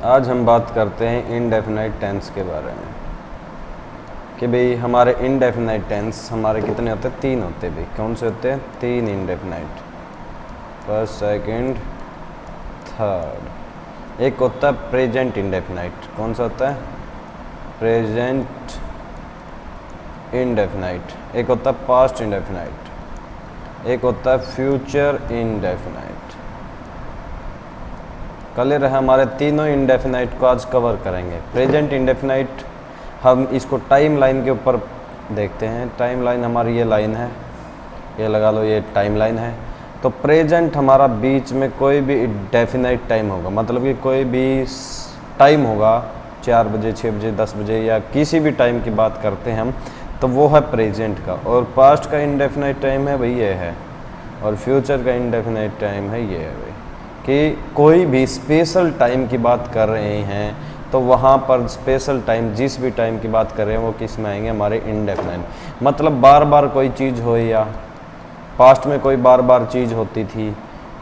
आज हम बात करते हैं इनडेफिनाइट टेंस के बारे में कि भाई हमारे इनडेफिनाइट टेंस हमारे कितने होते हैं? 3 होते हैं भाई। कौन से होते हैं? 3 इनडेफिनाइट, फर्स्ट, सेकंड, थर्ड। एक होता है प्रेजेंट इनडेफिनाइट। कौन सा होता है? Present indefinite. एक होता है पास्ट इनडेफिनाइट, एक होता है फ्यूचर इनडेफिनाइट। क्लियर है? हमारे तीनों इनडेफिनाइट को आज कवर करेंगे। प्रेजेंट इनडेफिनाइट हम इसको टाइम लाइन के ऊपर देखते हैं। टाइम लाइन हमारी ये लाइन है, ये लगा लो, ये टाइम लाइन है। तो प्रेजेंट हमारा बीच में कोई भी डेफिनाइट टाइम होगा, मतलब कि कोई भी टाइम होगा, 4 बजे, 6 बजे, 10 बजे या किसी भी टाइम की बात करते हैं हम, तो वो है प्रेजेंट का। और पास्ट का इनडेफिनाइट टाइम है भाई ये है, और फ्यूचर का इनडेफिनाइट टाइम है ये है भाई। कि कोई भी स्पेशल टाइम की बात कर रहे हैं तो वहाँ पर स्पेशल टाइम, जिस भी टाइम की बात कर रहे हैं वो किस में आएंगे? हमारे इनडेफिनाइट। मतलब बार बार कोई चीज़ हो, या पास्ट में कोई बार बार चीज़ होती थी,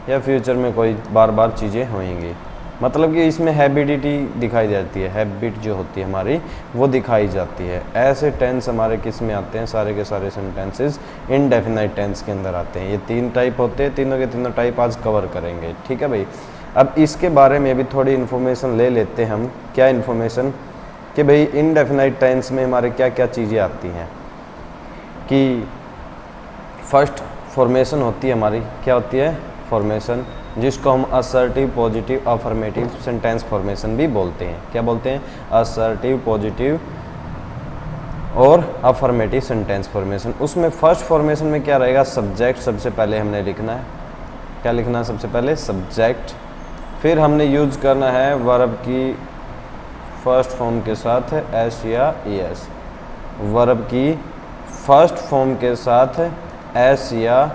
या फ्यूचर में कोई बार बार चीज़ें होंगी। मतलब कि इसमें हैबिडिटी दिखाई जाती है, हैबिट जो होती है हमारी वो दिखाई जाती है। ऐसे टेंस हमारे किस में आते हैं? सारे के सारे सेंटेंसेस इनडेफिनाइट टेंस के अंदर आते हैं। ये 3 टाइप होते हैं, तीनों के तीनों टाइप आज कवर करेंगे। ठीक है भाई। अब इसके बारे में भी थोड़ी इन्फॉर्मेशन ले लेते हैं हम। क्या इन्फॉर्मेशन? कि भाई इनडेफिनाइट टेंस में हमारे क्या क्या चीज़ें आती हैं। कि फर्स्ट फॉर्मेशन होती है हमारी, क्या होती है? फॉर्मेशन, जिसको हम assertive, positive, affirmative sentence formation भी बोलते हैं। क्या बोलते हैं? असर्टिव, पॉजिटिव और अफर्मेटिव सेंटेंस फॉर्मेशन। उसमें फर्स्ट फॉर्मेशन में क्या रहेगा? सब्जेक्ट सबसे पहले हमने लिखना है। क्या लिखना है सबसे पहले? सब्जेक्ट। फिर हमने यूज करना है वर्ब की फर्स्ट फॉर्म के साथ एस या ईएस। वर्ब की फर्स्ट फॉर्म के साथ एस या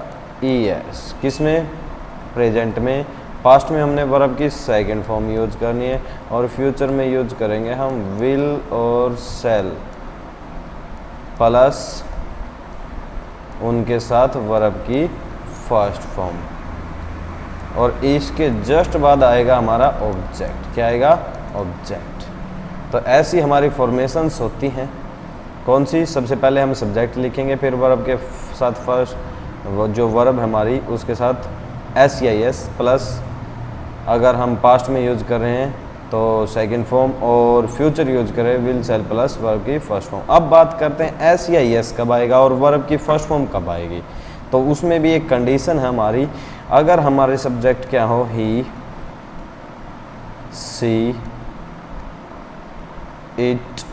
ईएस। किस में? प्रेजेंट में। पास्ट में हमने वर्ब की सेकंड फॉर्म यूज करनी है, और फ्यूचर में यूज करेंगे हम विल और शैल प्लस उनके साथ वर्ब की फर्स्ट फॉर्म, और इसके जस्ट बाद आएगा हमारा ऑब्जेक्ट। क्या आएगा? ऑब्जेक्ट। तो ऐसी हमारी फॉर्मेशंस होती हैं। कौन सी? सबसे पहले हम सब्जेक्ट लिखेंगे, फिर वर्ब के साथ फर्स्ट वो जो वर्ब हमारी उसके साथ एस या एस प्लस, अगर हम पास्ट में यूज कर रहे हैं तो सेकंड फॉर्म, और फ्यूचर यूज करें विल शैल प्लस वर्ब की फर्स्ट फॉर्म। अब बात करते हैं एस या एस कब आएगा और वर्ब की फर्स्ट फॉर्म कब आएगी। तो उसमें भी एक कंडीशन है हमारी। अगर हमारे सब्जेक्ट क्या हो? ही, सी, इट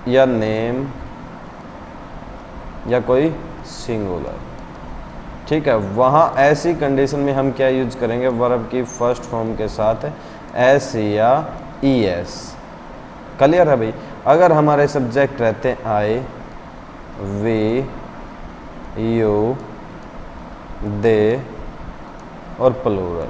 या नेम या कोई सिंगुलर। ठीक है, वहाँ ऐसी कंडीशन में हम क्या यूज करेंगे? वर्ब की फर्स्ट फॉर्म के साथ एस या ई एस। क्लियर है भाई? अगर हमारे सब्जेक्ट रहते हैं आई, वी, यू, दे और प्लूरल,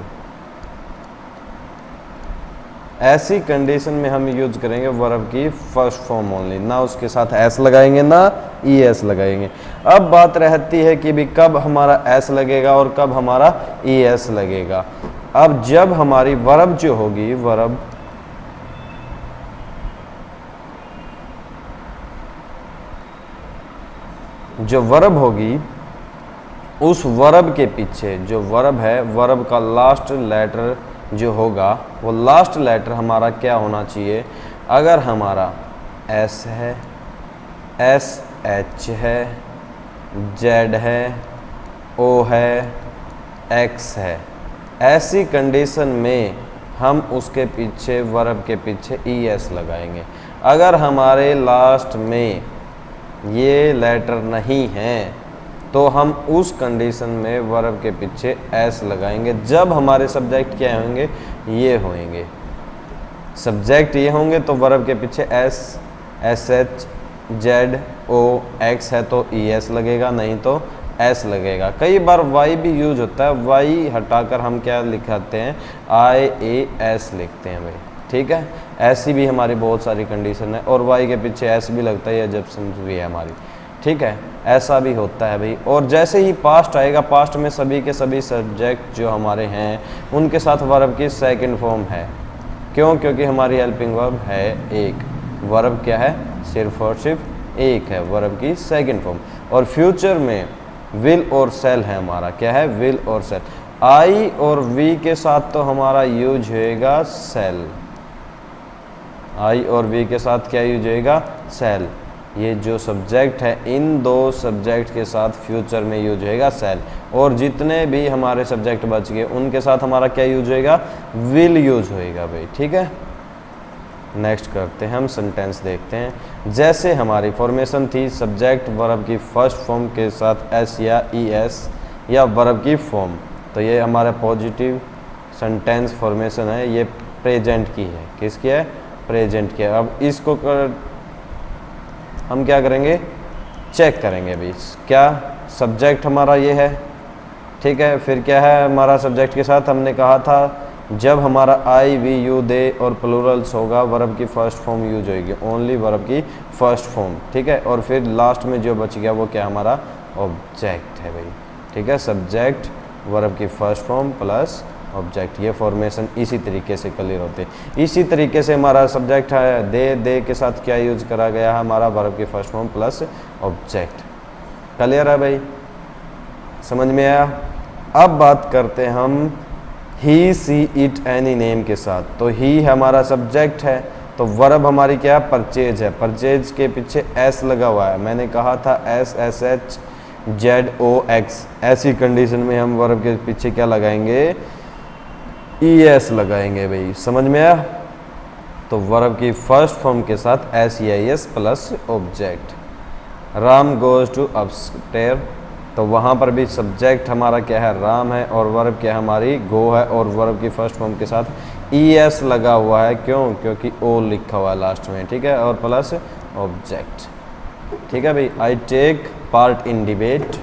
ऐसी कंडीशन में हम यूज करेंगे वर्ब की फर्स्ट फॉर्म ओनली, ना उसके साथ एस लगाएंगे ना ई एस लगाएंगे। अब बात रहती है कि भी कब हमारा एस लगेगा और कब हमारा ई एस लगेगा। अब जब हमारी वर्ब जो होगी, वर्ब जो वर्ब होगी, उस वर्ब के पीछे जो वर्ब है, वर्ब का लास्ट लेटर जो होगा वो लास्ट लेटर हमारा क्या होना चाहिए? अगर हमारा एस है, एस एच है, जेड है, ओ है, एक्स है, ऐसी कंडीशन में हम उसके पीछे वर्ब के पीछे ई एस लगाएंगे। अगर हमारे लास्ट में ये लेटर नहीं है तो हम उस कंडीशन में वर्ब के पीछे एस लगाएंगे। जब हमारे सब्जेक्ट क्या होंगे? ये होंगे। सब्जेक्ट ये होंगे तो वर्ब के पीछे S, S H, Z, O, x है तो ई एस लगेगा, नहीं तो एस लगेगा। कई बार वाई भी यूज होता है, वाई हटाकर हम क्या लिखाते हैं? आई ए एस लिखते हैं भाई। ठीक है, ऐसी भी हमारी बहुत सारी कंडीशन है, और वाई के पीछे एस भी लगता है, या जब भी है हमारी। ठीक है, ऐसा भी होता है भाई। और जैसे ही पास्ट आएगा, पास्ट में सभी के सभी सब्जेक्ट जो हमारे हैं उनके साथ वर्ब की सेकंड फॉर्म है। क्यों? क्योंकि हमारी हेल्पिंग वर्ब है एक, वर्ब क्या है? सिर्फ और सिर्फ एक है, वर्ब की सेकंड फॉर्म। और फ्यूचर में विल और सेल है हमारा, क्या है? विल और सेल। आई और वी के साथ तो हमारा यूज होएगा सेल, आई और वी के साथ क्या यूज होएगा? सेल। ये जो सब्जेक्ट है इन दो सब्जेक्ट के साथ फ्यूचर में यूज होएगा सेल, और जितने भी हमारे सब्जेक्ट बच गए उनके साथ हमारा क्या यूज होएगा? विल यूज होएगा भाई, ठीक है। नेक्स्ट करते हैं हम सेंटेंस देखते हैं। जैसे हमारी फॉर्मेशन थी सब्जेक्ट वर्ब की फर्स्ट फॉर्म के साथ एस या ई एस या वर्ब की फॉर्म, तो ये हमारा पॉजिटिव सेंटेंस फॉर्मेशन है, ये प्रेजेंट की है। किसकी है? प्रेजेंट की है। अब इसको हम क्या करेंगे? चेक करेंगे भाई। क्या सब्जेक्ट हमारा ये है, ठीक है। फिर क्या है हमारा सब्जेक्ट के साथ? हमने कहा था जब हमारा आई वी यू दे और प्लूरल्स होगा वर्ब की फर्स्ट फॉर्म यूज होगी, ओनली वर्ब की फर्स्ट फॉर्म, ठीक है। और फिर लास्ट में जो बच गया वो क्या? हमारा ऑब्जेक्ट है भाई, ठीक है। सब्जेक्ट वर्ब की फर्स्ट फॉर्म प्लस ऑब्जेक्ट, ये फॉर्मेशन इसी तरीके से क्लियर होते हैं। इसी तरीके से हमारा सब्जेक्ट है दे के साथ क्या यूज करा गया है? हमारा वर्ब की first form plus object. Clear है भाई? समझ में आया? अब बात करते हैं हम ही सी इट एनी नेम के साथ। तो ही हमारा सब्जेक्ट है, तो वर्ब हमारी क्या है? परचेज है। परचेज के पीछे एस लगा हुआ है, मैंने कहा था S S H Z O X. ऐसी कंडीशन में हम वर्ब के पीछे क्या लगाएंगे? ई एस लगाएंगे भाई, समझ में आया? तो वर्ब की फर्स्ट फॉर्म के साथ S E I S plus object. Ram goes to upstair, तो वहाँ पर भी सब्जेक्ट हमारा क्या है? राम है, और वर्ब क्या है? हमारी गो है, और वर्ब की फर्स्ट फॉर्म के साथ ई एस लगा हुआ है। क्यों? क्योंकि ओ लिखा हुआ है लास्ट में, ठीक है, और प्लस ऑब्जेक्ट, ठीक है भाई। I take part in debate,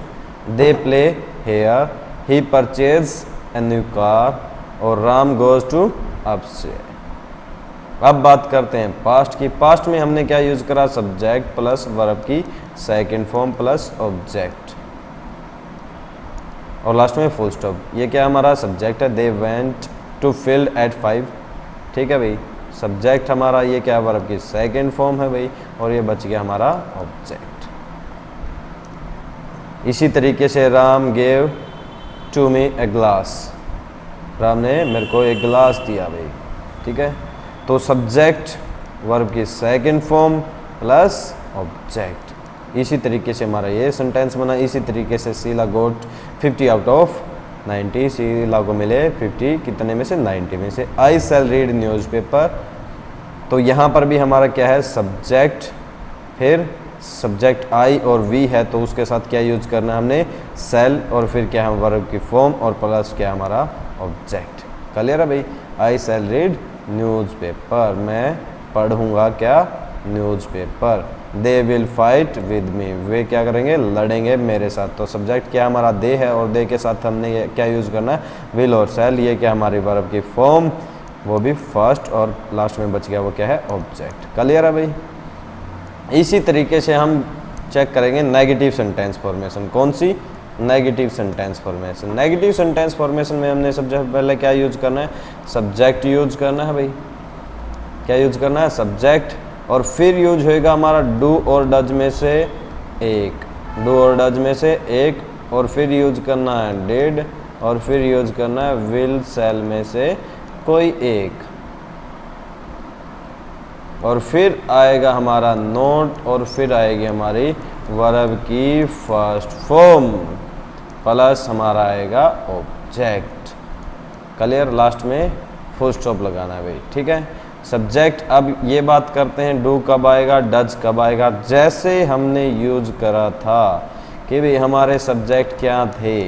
they play here, he purchase a new car, और राम गोज टू अपस्टेयर। अब बात करते हैं पास्ट की। पास्ट में हमने क्या यूज करा? सब्जेक्ट प्लस वर्ब की सेकंड फॉर्म प्लस ऑब्जेक्ट, और लास्ट में फुल स्टॉप। ये क्या हमारा सब्जेक्ट है? They went to field at 5, ठीक है भाई। सब्जेक्ट हमारा ये क्या? वर्ब की सेकंड फॉर्म है भाई, और ये बच गया हमारा ऑब्जेक्ट। इसी तरीके से Ram gave to me a glass, Ram ने मेरे को एक गिलास दिया भाई, ठीक है। तो सब्जेक्ट वर्ब की सेकंड फॉर्म प्लस ऑब्जेक्ट। इसी तरीके से हमारा ये सेंटेंस बना। इसी तरीके से शीला गोट 50 आउट ऑफ 90, शीला को मिले 50 कितने में से? 90 में से। आई सेल रीड न्यूज़पेपर, तो यहाँ पर भी हमारा क्या है? सब्जेक्ट, फिर सब्जेक्ट आई और वी है, तो उसके साथ क्या यूज करना है हमने? सेल, और फिर क्या है? वर्ब की फॉर्म, और प्लस क्या हमारा? ऑब्जेक्ट। क्लियर है भाई? आई सेल रीड न्यूज़पेपर, मैं पढ़ूंगा क्या? Newspaper. They will fight with me, वे क्या करेंगे? लड़ेंगे मेरे साथ। तो सब्जेक्ट क्या हमारा? दे है, और दे के साथ हमने ये क्या यूज़ करना है? विल और सेल। ये क्या हमारी वर्ब की फॉर्म, वो भी फर्स्ट, और लास्ट में बच गया वो क्या है? ऑब्जेक्ट। क्लियर है भाई? इसी तरीके से हम चेक करेंगे नेगेटिव सेंटेंस फॉर्मेशन। कौन सी? Negative sentence formation. Negative sentence formation में हमने सबसे पहले क्या यूज करना है? सब्जेक्ट यूज करना है भाई। क्या यूज करना है? सब्जेक्ट, और फिर यूज होएगा हमारा डू और डज में से एक, डू और डज में से एक, और फिर यूज करना है डिड, और फिर यूज करना है विल सेल में से कोई एक, और फिर आएगा हमारा नोट, और फिर आएगी हमारी वर्ब की फर्स्ट फॉर्म, प्लस हमारा आएगा ऑब्जेक्ट। क्लियर? लास्ट में फुल स्टॉप लगाना है भाई, ठीक है। सब्जेक्ट, अब ये बात करते हैं डू कब आएगा, डज कब आएगा। जैसे हमने यूज करा था कि भाई हमारे सब्जेक्ट क्या थे?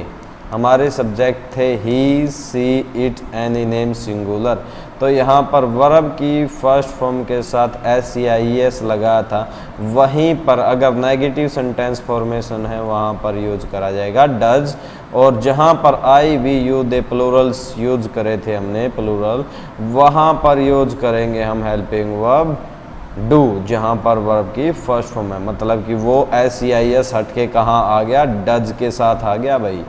हमारे सब्जेक्ट थे ही, she, it, any name singular. तो यहाँ पर वर्ब की फर्स्ट फॉर्म के साथ एस या ई एस लगा था। वहीं पर अगर नेगेटिव सेंटेंस फॉर्मेशन है वहाँ पर यूज करा जाएगा डज, और जहाँ पर I we you they plurals use करे थे हमने प्लूरल, वहाँ पर यूज करेंगे हम हेल्पिंग वर्ब डू, जहाँ पर वर्ब की फर्स्ट फॉर्म है। मतलब कि वो एस ई आई एस हट के कहाँ आ गया? डज के साथ आ गया भाई।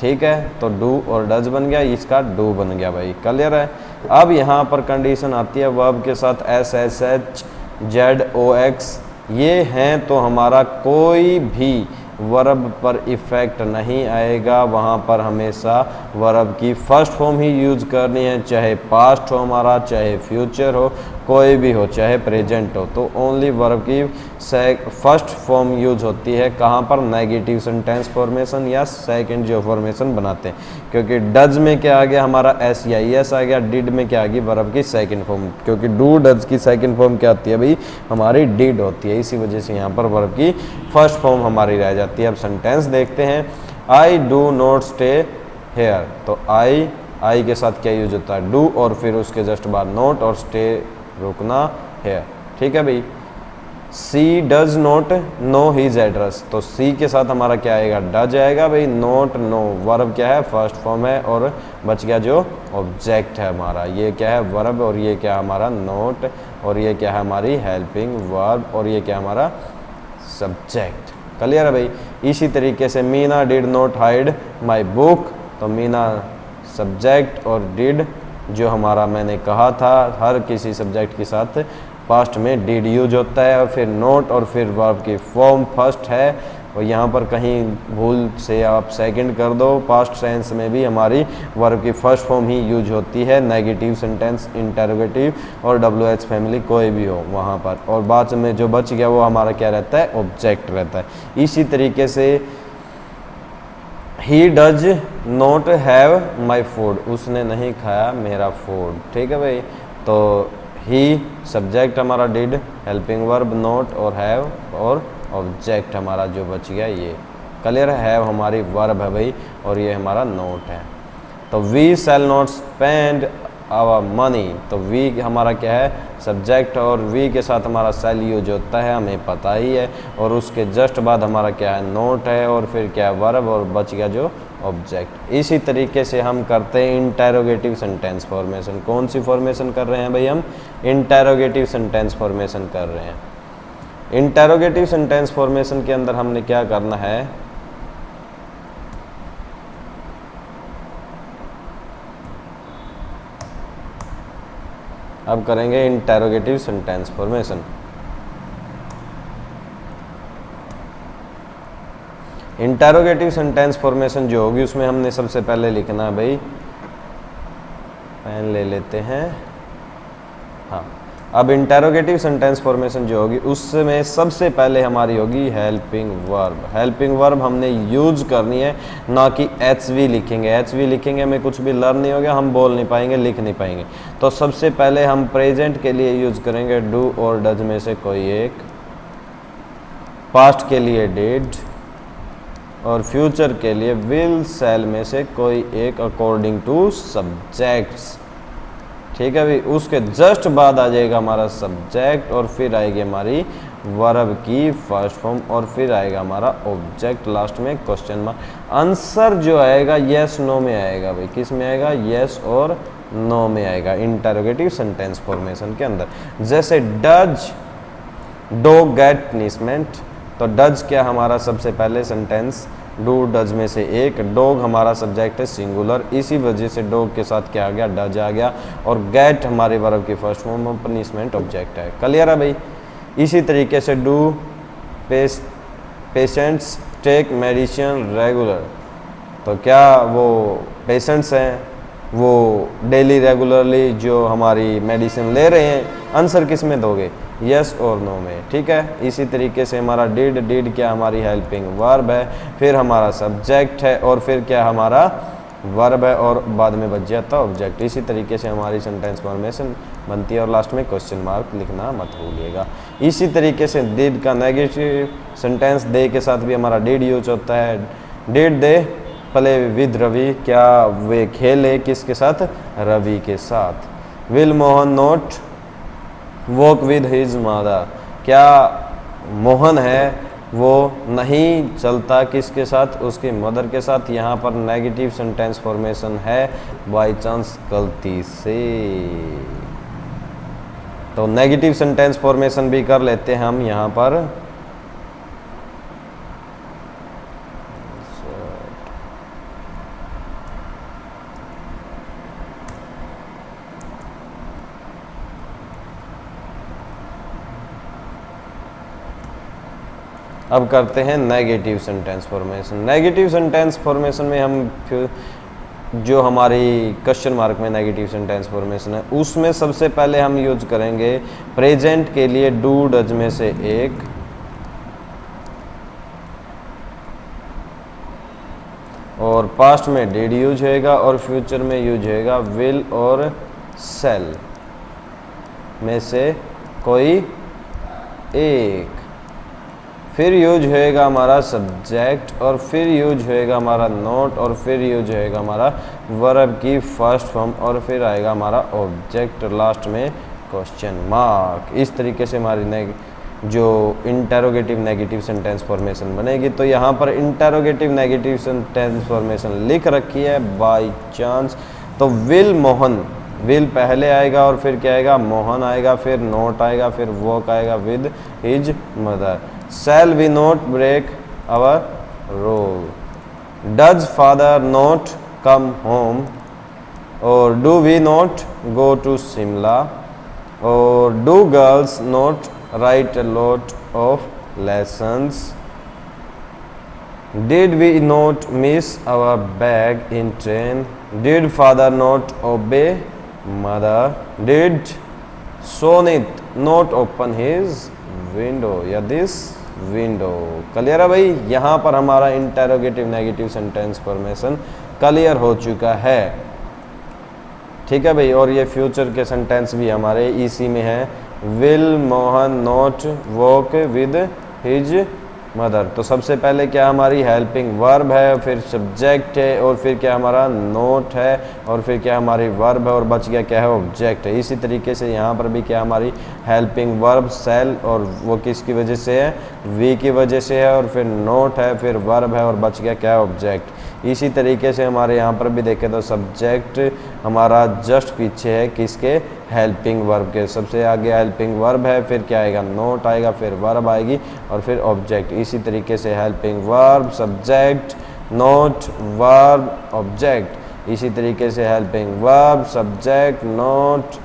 ठीक है, तो डू और डज बन गया, इसका डू बन गया भाई, क्लियर है। अब यहाँ पर कंडीशन आती है वर्ब के साथ S S H Z O X, ये हैं तो हमारा कोई भी वर्ब पर इफ़ेक्ट नहीं आएगा, वहाँ पर हमेशा वर्ब की फर्स्ट फॉर्म ही यूज करनी है, चाहे पास्ट हो हमारा, चाहे फ्यूचर हो, कोई भी हो, चाहे प्रेजेंट हो, तो ओनली वर्ब की फर्स्ट फॉर्म यूज होती है कहाँ पर, नेगेटिव सेंटेंस फॉर्मेशन या सेकंड जो फॉर्मेशन बनाते हैं, क्योंकि डज में क्या आ गया हमारा एस या एस आ गया, डिड में क्या आ गई वर्ब की सेकंड फॉर्म, क्योंकि डू डज की सेकंड फॉर्म क्या आती है भाई हमारी डिड होती है, इसी वजह से यहाँ पर वर्ब की फर्स्ट फॉर्म हमारी रह जाती है। अब सेंटेंस देखते हैं, I do not stay here, तो आई के साथ क्या यूज होता है, डू और फिर उसके जस्ट बाद नॉट और स्टे रुकना है, ठीक है भाई। She does not know his address, तो सी के साथ हमारा क्या आएगा, डज आएगा भाई, नॉट नो वर्ब क्या है फर्स्ट फॉर्म है, और बच गया जो ऑब्जेक्ट है हमारा, ये क्या है वर्ब, और ये क्या हमारा नॉट, और ये क्या है हमारी हेल्पिंग वर्ब, और ये क्या हमारा सब्जेक्ट, क्लियर है भाई। इसी तरीके से Meena did not hide my book, तो मीना सब्जेक्ट और डिड जो हमारा मैंने कहा था हर किसी सब्जेक्ट के साथ पास्ट में डिड यूज होता है, और फिर नोट और फिर वर्ब की फॉर्म फर्स्ट है, और यहाँ पर कहीं भूल से आप सेकंड कर दो, पास्ट टेंस में भी हमारी वर्ब की फर्स्ट फॉर्म ही यूज होती है, नेगेटिव सेंटेंस, इंटरोगेटिव और डब्ल्यू एच फैमिली कोई भी हो वहाँ पर, और बाद में जो बच गया वो हमारा क्या रहता है, ऑब्जेक्ट रहता है। इसी तरीके से he does not have my food, उसने नहीं खाया मेरा फूड, ठीक है भाई। तो ही सब्जेक्ट हमारा डिड, हेल्पिंग वर्ब नॉट और हैव, और ऑब्जेक्ट हमारा जो बच गया ये, क्लियर है। हैव हमारी वर्ब है भाई, और ये हमारा नॉट है। तो we shall not spend our money, तो वी हमारा क्या है सब्जेक्ट, और वी के साथ हमारा शैल यूज होता है, हमें पता ही है, और उसके जस्ट बाद हमारा क्या है नोट है, और फिर क्या है वर्ब, और बच गया जो ऑब्जेक्ट। इसी तरीके से हम करते हैं इंटरोगेटिव सेंटेंस फॉर्मेशन। कौन सी फॉर्मेशन कर रहे हैं भाई हम, इंटरोगेटिव सेंटेंस फॉर्मेशन कर रहे हैं। इंटरोगेटिव सेंटेंस फॉर्मेशन के अंदर हमने क्या करना है, अब करेंगे interrogative sentence formation. Interrogative sentence formation जो होगी उसमें हमने सबसे पहले लिखना है भाई, पेन ले लेते हैं, हाँ। अब इंटरोगेटिव सेंटेंस फॉर्मेशन जो होगी उसमें सबसे पहले हमारी होगी हेल्पिंग वर्ब। हेल्पिंग वर्ब हमने यूज करनी है, ना कि एच वी लिखेंगे। एच वी लिखेंगे हमें कुछ भी लर्न नहीं होगा, हम बोल नहीं पाएंगे, लिख नहीं पाएंगे। तो सबसे पहले हम प्रेजेंट के लिए यूज करेंगे डू और डज में से कोई एक, पास्ट के लिए डिड, और फ्यूचर के लिए विल शैल में से कोई एक अकॉर्डिंग टू सब्जेक्ट्स, ठीक है भाई। उसके जस्ट बाद आ जाएगा हमारा सब्जेक्ट, और फिर आएगी हमारी वर्ब की फर्स्ट फॉर्म, और फिर आएगा हमारा ऑब्जेक्ट, लास्ट में क्वेश्चन मार्क। आंसर जो आएगा यस नो में आएगा भाई, किस में आएगा, यस और नो में आएगा इंटरोगेटिव सेंटेंस फॉर्मेशन के अंदर। जैसे डज डॉग गेट पनिशमेंट, तो डज क्या हमारा सबसे पहले सेंटेंस डू डज में से एक, डॉग हमारा सब्जेक्ट है सिंगुलर, इसी वजह से डॉग के साथ क्या आ गया, डज आ गया, और गेट हमारे वर्ब की फर्स्ट फॉर्म, पनिशमेंट ऑब्जेक्ट है, क्लियर है भाई। इसी तरीके से do patients take medicine regular, तो क्या वो पेशेंट्स हैं वो डेली रेगुलरली जो हमारी मेडिसिन ले रहे हैं, आंसर किस में दोगे, यस और नो में, ठीक है। इसी तरीके से हमारा डिड, डिड क्या हमारी हेल्पिंग वर्ब है, फिर हमारा सब्जेक्ट है, और फिर क्या हमारा वर्ब है, और बाद में बच जाता ऑब्जेक्ट। इसी तरीके से हमारी सेंटेंस फॉर्मेशन बनती है, और लास्ट में क्वेश्चन मार्क लिखना मत भूलिएगा। इसी तरीके से डिड का नेगेटिव सेंटेंस दे के साथ भी हमारा डिड यूज होता है। Did they play with Ravi, क्या वे खेले किसके साथ, रवि के साथ। Will Mohan not walk with his mother, क्या मोहन है वो नहीं चलता किसके साथ, उसकी मदर के साथ। यहाँ पर नेगेटिव सेंटेंस फॉर्मेशन है बाय चांस गलती से, तो नेगेटिव सेंटेंस फॉर्मेशन भी कर लेते हैं हम यहाँ पर। अब करते हैं negative sentence formation. Negative sentence formation में हम जो हमारी क्वेश्चन मार्क में नेगेटिव सेंटेंस फॉर्मेशन है उसमें सबसे पहले हम यूज करेंगे प्रेजेंट के लिए डू डज में से एक, और पास्ट में डिड यूज होएगा और फ्यूचर में यूज होएगा विल और सेल में से कोई एक। फिर यूज होएगा हमारा सब्जेक्ट और फिर यूज होएगा हमारा नोट और फिर यूज होएगा हमारा वर्ब की फर्स्ट फॉर्म और फिर आएगा हमारा ऑब्जेक्ट, लास्ट में क्वेश्चन मार्क। इस तरीके से हमारी जो इंटेरोगेटिव नेगेटिव सेंटेंस फॉर्मेशन बनेगी। तो यहाँ पर इंटेरोगेटिव नेगेटिव सेंटेंस फॉर्मेशन लिख रखी है बाय चांस। तो विल मोहन, विल पहले आएगा और फिर क्या आएगा मोहन आएगा, फिर नोट आएगा, फिर वॉक आएगा with his mother. Shall we not break our rule? Does father not come home? Or do we not go to Shimla? Or do girls not write a lot of lessons? Did we not miss our bag in train? Did father not obey mother? Did Sonit not open his window या this window? Clear है भाई। यहाँ पर हमारा interrogative negative sentence formation clear हो चुका है। ठीक है भाई। और ये फ्यूचर के सेंटेंस भी हमारे इसी में है, will Mohan not walk with his mother. तो सबसे पहले क्या हमारी हेल्पिंग वर्ब है, फिर सब्जेक्ट है और फिर क्या हमारा नोट है और फिर क्या हमारी वर्ब है और बच गया क्या है ऑब्जेक्ट है। इसी तरीके से यहाँ पर भी क्या हमारी हेल्पिंग वर्ब सेल और वो किसकी वजह से है वी की वजह से है और फिर नोट है फिर वर्ब है और बच गया क्या है ऑब्जेक्ट। इसी तरीके से हमारे यहाँ पर भी देखें तो सब्जेक्ट हमारा जस्ट पीछे है किसके हेल्पिंग वर्ब के, सबसे आगे हेल्पिंग वर्ब है, फिर क्या आएगा नोट आएगा, फिर वर्ब आएगी और फिर ऑब्जेक्ट। इसी तरीके से helping verb subject note verb object. इसी तरीके से helping verb subject note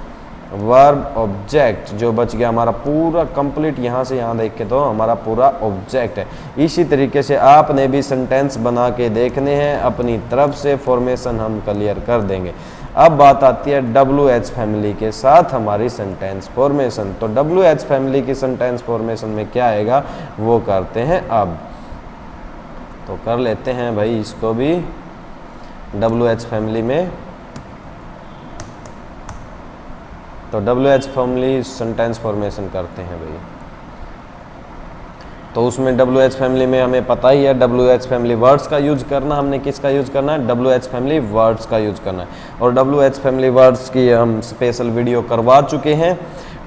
verb object. जो बच गया हमारा पूरा कंप्लीट यहाँ से यहाँ देख के तो हमारा पूरा ऑब्जेक्ट है। इसी तरीके से आपने भी सेंटेंस बना के देखने हैं, अपनी तरफ से फॉर्मेशन हम क्लियर कर देंगे। अब बात आती है WH फैमिली के साथ हमारी सेंटेंस फॉर्मेशन। तो WH फैमिली की सेंटेंस फॉर्मेशन में क्या आएगा वो करते हैं अब। तो कर लेते हैं भाई इसको भी WH फैमिली में। तो WH फैमिली सेंटेंस फॉर्मेशन करते हैं भाई। तो उसमें WH फैमिली में हमें पता ही है WH फैमिली वर्ड्स का यूज करना, हमने किसका यूज करना है WH फैमिली वर्ड्स का यूज करना है। और WH फैमिली वर्ड्स की हम स्पेशल वीडियो करवा चुके हैं,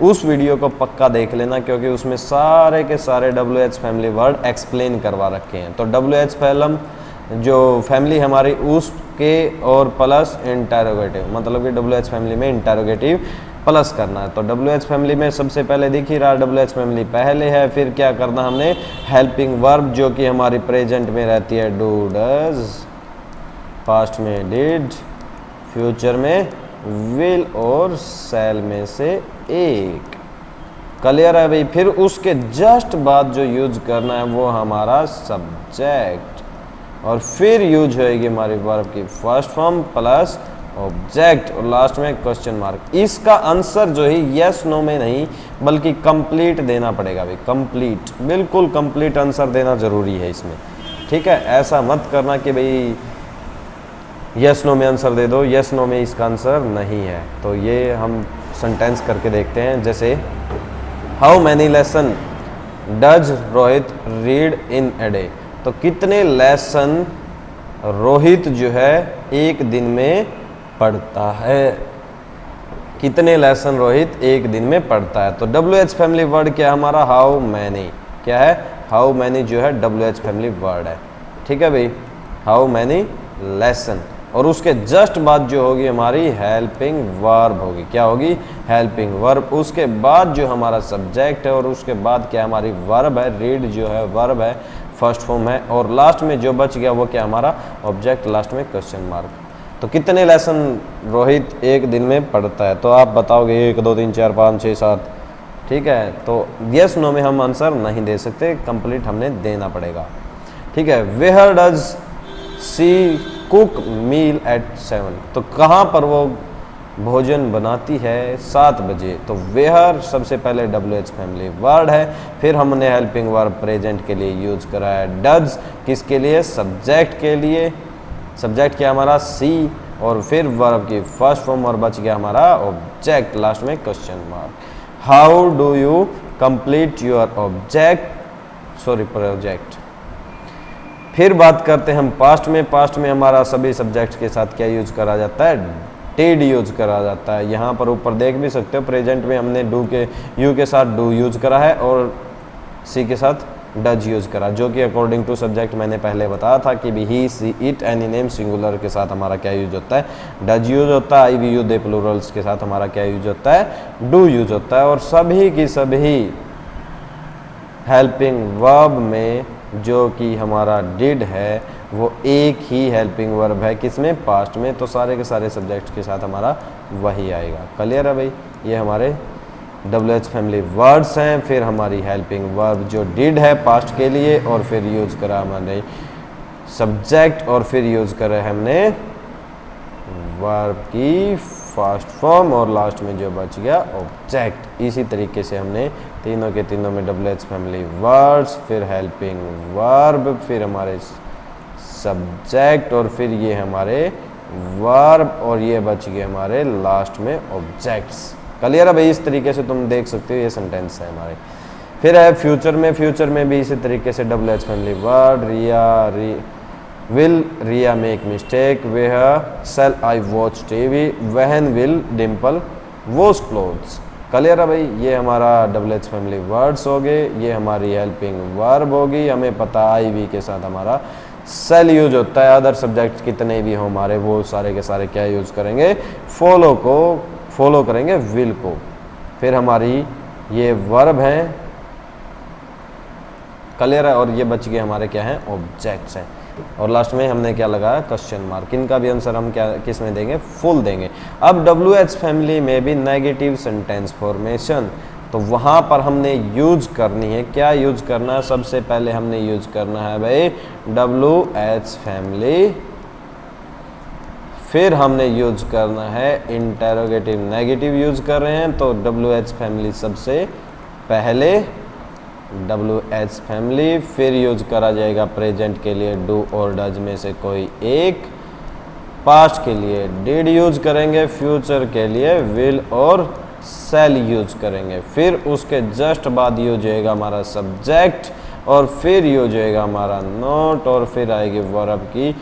उस वीडियो को पक्का देख लेना क्योंकि उसमें सारे के सारे WH फैमिली वर्ड एक्सप्लेन करवा रखे हैं। तो WH जो फैमिली हमारी उसके और प्लस इंटेरोगेटिव, मतलब कि WH फैमिली में इंटेरोगेटिव प्लस करना है। तो WH फैमिली में सबसे पहले दिख ही रहा WH फैमिली पहले है, फिर क्या करना हमने हेल्पिंग वर्ब जो कि हमारी प्रेजेंट में रहती है डू डज, पास्ट में डिड, फ्यूचर में विल और सेल में से एक। क्लियर है भाई। फिर उसके जस्ट बाद जो यूज करना है वो हमारा सब्जेक्ट और फिर यूज होएगी हमारी वर्ब की फर्स्ट फॉर्म प्लस ऑब्जेक्ट और लास्ट में क्वेश्चन मार्क। इसका आंसर जो है यस नो में नहीं बल्कि कंप्लीट देना पड़ेगा भाई, कंप्लीट, बिल्कुल कंप्लीट आंसर देना जरूरी है इसमें। ठीक है, ऐसा मत करना कि भाई यस नो में आंसर दे दो, यस नो में इसका आंसर नहीं है। तो ये हम सेंटेंस करके देखते हैं। जैसे how many lesson does Rohit read in a day. तो कितने लेसन रोहित जो है एक दिन में पढ़ता है, कितने लेसन रोहित एक दिन में पढ़ता है। तो WH फैमिली वर्ड क्या है हमारा हाउ मैनी, क्या है हाउ मैनी जो है WH फैमिली वर्ड है। ठीक है भाई, हाउ मैनी लेसन और उसके जस्ट बाद जो होगी हमारी हेल्पिंग वर्ब होगी, क्या होगी हेल्पिंग वर्ब। उसके बाद जो हमारा सब्जेक्ट है और उसके बाद क्या हमारी वर्ब है, रीड जो है वर्ब है फर्स्ट फॉर्म है और लास्ट में जो बच गया वो क्या हमारा ऑब्जेक्ट, लास्ट में क्वेश्चन मार्क। तो कितने लेसन रोहित एक दिन में पढ़ता है। तो आप बताओगे 1 2 3 4 5 6 7 ठीक है, तो यस नो में हम आंसर नहीं दे सकते, कंप्लीट हमने देना पड़ेगा। ठीक है, where does she cook meal at 7, तो कहाँ पर वो भोजन बनाती है 7 बजे। तो वेयर सबसे पहले WH फैमिली वर्ड है, फिर हमने हेल्पिंग वर्ब प्रेजेंट के लिए यूज करा है। डज किसके लिए, सब्जेक्ट के लिए, सब्जेक्ट क्या हमारा सी, और फिर वर्ब की फर्स्ट फॉर्म और बच गया हमारा ऑब्जेक्ट, लास्ट में question mark. How do you complete your project. फिर बात करते हैं हम पास्ट में। पास्ट में हमारा सभी सब्जेक्ट्स के साथ क्या यूज करा जाता है, डिड यूज करा जाता है। यहाँ पर ऊपर देख भी सकते हो, प्रेजेंट में हमने यू के साथ डू यूज करा है और सी के साथ डज यूज करा, जो कि अकॉर्डिंग टू सब्जेक्ट मैंने पहले बताया था कि भी he she it any name singular के साथ हमारा क्या यूज होता है, डज यूज होता है। आई वी यू दे प्लूरल्स के साथ हमारा क्या यूज होता है, डू यूज होता है। और सभी की सभी हेल्पिंग वर्ब में जो कि हमारा डिड है वो एक ही हेल्पिंग वर्ब है, किसमें, पास्ट में। तो सारे के सारे सब्जेक्ट्स के साथ हमारा वही आएगा। क्लियर है भाई, ये हमारे WH फैमिली वर्ड्स हैं। फिर हमारी हेल्पिंग वर्ब जो डिड है पास्ट के लिए, और फिर यूज करा हमने सब्जेक्ट, और फिर यूज करा हमने वर्ब की फर्स्ट फॉर्म, और लास्ट में जो बच गया ऑब्जेक्ट। इसी तरीके से हमने तीनों के तीनों में WH फैमिली वर्ड्स, फिर हेल्पिंग वर्ब, फिर हमारे सब्जेक्ट, और फिर ये हमारे वर्ब, और ये बच गए हमारे लास्ट में ऑब्जेक्ट्स। क्लियर है भाई, इस तरीके से तुम देख सकते हो ये सेंटेंस है हमारे। फिर है फ्यूचर में। फ्यूचर में भी इसी तरीके से WH family word, will Riya make mistake, where shall I watch TV, when will Dimple wash clothes. Clear है भाई, ये हमारा WH फैमिली वर्ड्स हो गए, ये हमारी हेल्पिंग वर्ब होगी। हमें पता आई वी के साथ हमारा सेल यूज होता है। अदर सब्जेक्ट कितने भी हो हमारे, वो सारे के सारे क्या यूज करेंगे, फॉलो करेंगे विल को। फिर हमारी ये वर्ब हैं, क्लियर है, और ये बच गए हमारे क्या हैं, ऑब्जेक्ट्स हैं। और लास्ट में हमने क्या लगाया, क्वेश्चन मार्क। इनका भी आंसर हम क्या किस में देंगे, फुल देंगे। अब WH फैमिली में भी नेगेटिव सेंटेंस फॉर्मेशन, तो वहाँ पर हमने यूज करनी है, क्या यूज करना है, सबसे पहले हमने यूज करना है भाई WH फैमिली, फिर हमने यूज करना है इंटेरोगेटिव नेगेटिव यूज कर रहे हैं, तो WH फैमिली सबसे पहले WH फैमिली, फिर यूज करा जाएगा प्रेजेंट के लिए डू और डज में से कोई एक, पास्ट के लिए डिड यूज करेंगे, फ्यूचर के लिए विल और सेल यूज करेंगे, फिर उसके जस्ट बाद यूज होएगा हमारा सब्जेक्ट, और फिर यूज होएगा हमारा नोट, और फिर आएगी वर्ब की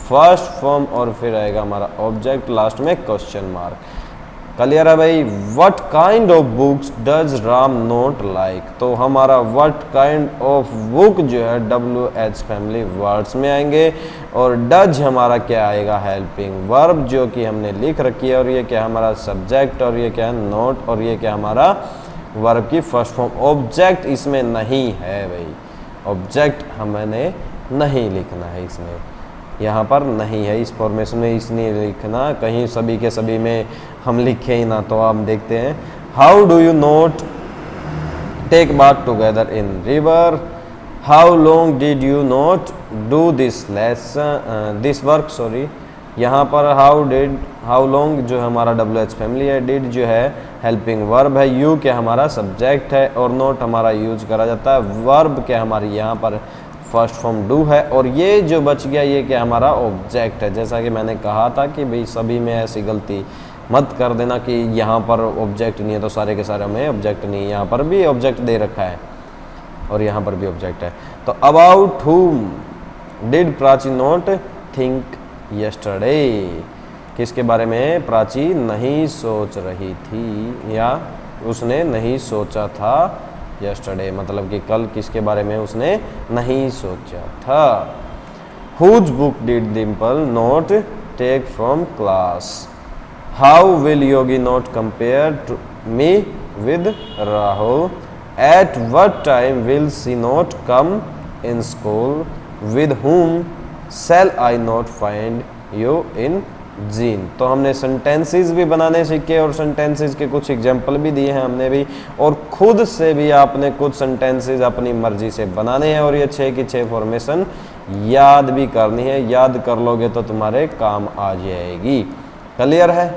फर्स्ट फॉर्म, और फिर आएगा हमारा ऑब्जेक्ट, लास्ट में क्वेश्चन मार्क। क्लियर है भाई। What kind of books does Ram note like, तो हमारा व्हाट काइंड ऑफ बुक जो है WH फैमिली वर्ड्स में आएंगे, और डज हमारा क्या आएगा, हेल्पिंग वर्ब जो कि हमने लिख रखी है, और ये क्या हमारा सब्जेक्ट, और ये क्या है नोट, और ये क्या हमारा वर्ब की फर्स्ट फॉर्म। ऑब्जेक्ट इसमें नहीं है भाई, ऑब्जेक्ट हमने नहीं लिखना है इसमें, यहाँ पर नहीं है इस फॉर्मेशन में, इसलिए लिखना, कहीं सभी के सभी में हम लिखे ही ना। तो आप देखते हैं, how do you not take bath together in river, how long did you not do this lesson this work, sorry यहाँ पर हाउ लॉन्ग जो हमारा WH फैमिली है, डिड जो है हेल्पिंग वर्ब है, यू क्या हमारा सब्जेक्ट है, और नोट हमारा यूज करा जाता है, वर्ब क्या हमारी यहाँ पर फर्स्ट फॉर्म डू है, और ये जो बच गया ये क्या हमारा ऑब्जेक्ट है। जैसा कि मैंने कहा था कि भाई सभी में ऐसी गलती मत कर देना कि यहाँ पर ऑब्जेक्ट नहीं है तो सारे के सारे में ऑब्जेक्ट नहीं है, यहाँ पर भी ऑब्जेक्ट दे रखा है और यहाँ पर भी ऑब्जेक्ट है। तो अबाउट हुम did Prachi not think yesterday, किसके बारे में प्राची नहीं सोच रही थी या उसने नहीं सोचा था, यस्टरडे मतलब कि कल किसके बारे में उसने नहीं सोचा था। Whose book did Dimple not take from class, how will Yogi not compare to me with Rahul, at what time will she not come in school, with whom shall I not find you in जीन। तो हमने sentences भी बनाने सीखे और sentences के कुछ example भी दिए हैं हमने भी, और खुद से भी आपने कुछ सेंटेंसेस अपनी मर्जी से बनाने हैं और ये 6 की 6 फॉर्मेशन याद भी करनी है। याद कर लोगे तो तुम्हारे काम आ जाएगी। क्लियर है?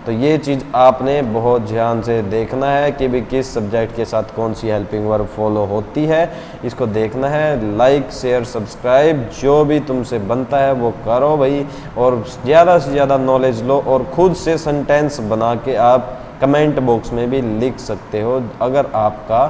तो ये चीज़ आपने बहुत ध्यान से देखना है कि भी किस सब्जेक्ट के साथ कौन सी हेल्पिंग वर्ब फॉलो होती है, इसको देखना है। लाइक शेयर सब्सक्राइब जो भी तुमसे बनता है वो करो भाई, और ज़्यादा से ज़्यादा नॉलेज लो और खुद से सेंटेंस बना के आप कमेंट बॉक्स में भी लिख सकते हो अगर आपका